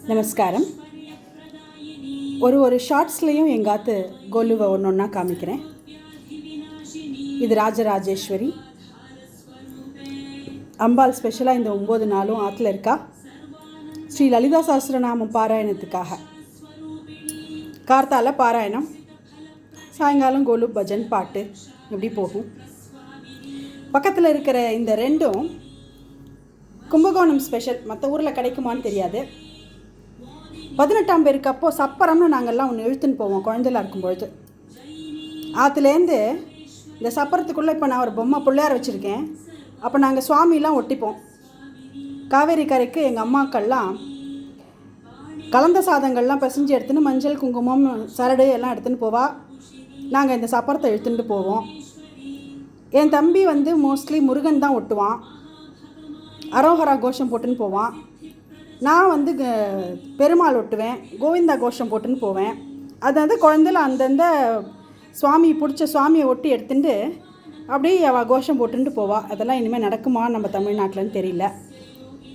நமஸ்காரம். ஒரு ஷார்ட்ஸ்லேயும் எங்காத்து கொலுவை ஒன்றா காமிக்கிறேன். இது ராஜராஜேஸ்வரி அம்பாள் ஸ்பெஷலாக இந்த 9 நாளும் ஆற்றுல இருக்கா. ஸ்ரீ லலிதா சஹஸ்ரநாமம் பாராயணத்துக்காக கார்த்தால பாராயணம், சாயங்காலம் கொலு பஜன் பாட்டு இப்படி போகும். பக்கத்தில் இருக்கிற இந்த ரெண்டும் கும்பகோணம் ஸ்பெஷல். மற்ற ஊரில் கிடைக்குமான்னு தெரியாது. 18ஆம் பேருக்கு அப்போது சப்பரம்னு நாங்கள்லாம் ஒன்று இழுத்துன்னு போவோம். குழந்தைலாம் இருக்கும்பொழுது ஆற்றுலேருந்து இந்த சப்பரத்துக்குள்ளே இப்போ நான் ஒரு பொம்மை பிள்ளையார் வச்சுருக்கேன். அப்போ நாங்கள் சுவாமிலாம் ஒட்டிப்போம். காவேரி கரைக்கு எங்கள் அம்மாக்கள்லாம் கலந்த சாதங்கள்லாம் பிசைஞ்சு எடுத்துன்னு மஞ்சள் குங்குமம் சரடு எல்லாம் எடுத்துன்னு போவா. நாங்கள் இந்த சப்பரத்தை இழுத்துட்டு போவோம். என் தம்பி மோஸ்ட்லி முருகன் தான் ஒட்டுவான். அரோஹரா கோஷம் போட்டுன்னு போவான். நான் பெருமாள் ஒட்டுவேன், கோவிந்தா கோஷம் போட்டுன்னு போவேன். அது குழந்தைல அந்தந்த சுவாமி பிடிச்ச சுவாமியை ஒட்டி எடுத்துட்டு அப்படியே அவள் கோஷம் போட்டுன்ட்டு போவாள். அதெல்லாம் இனிமேல் நடக்குமா நம்ம தமிழ்நாட்டில்னு தெரியல.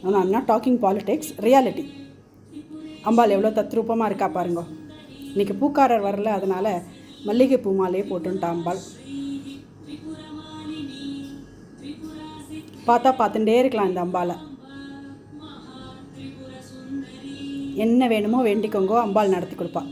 ஆனால் I'm not talking politics, reality. Ambal எவ்வளோ தத்ரூபமாக இருக்கா பாருங்க. இன்றைக்கி பூக்காரர் வரல, அதனால் மல்லிகை பூ மாலையே போட்டுன்ட்டா அம்பாள். பார்த்தா பார்த்துட்டே இருக்கலாம் இந்த அம்பாளை. என்ன வேணுமோ வேண்டிக்கோங்கோ, அம்பாள் நடத்தி கொடுப்பா.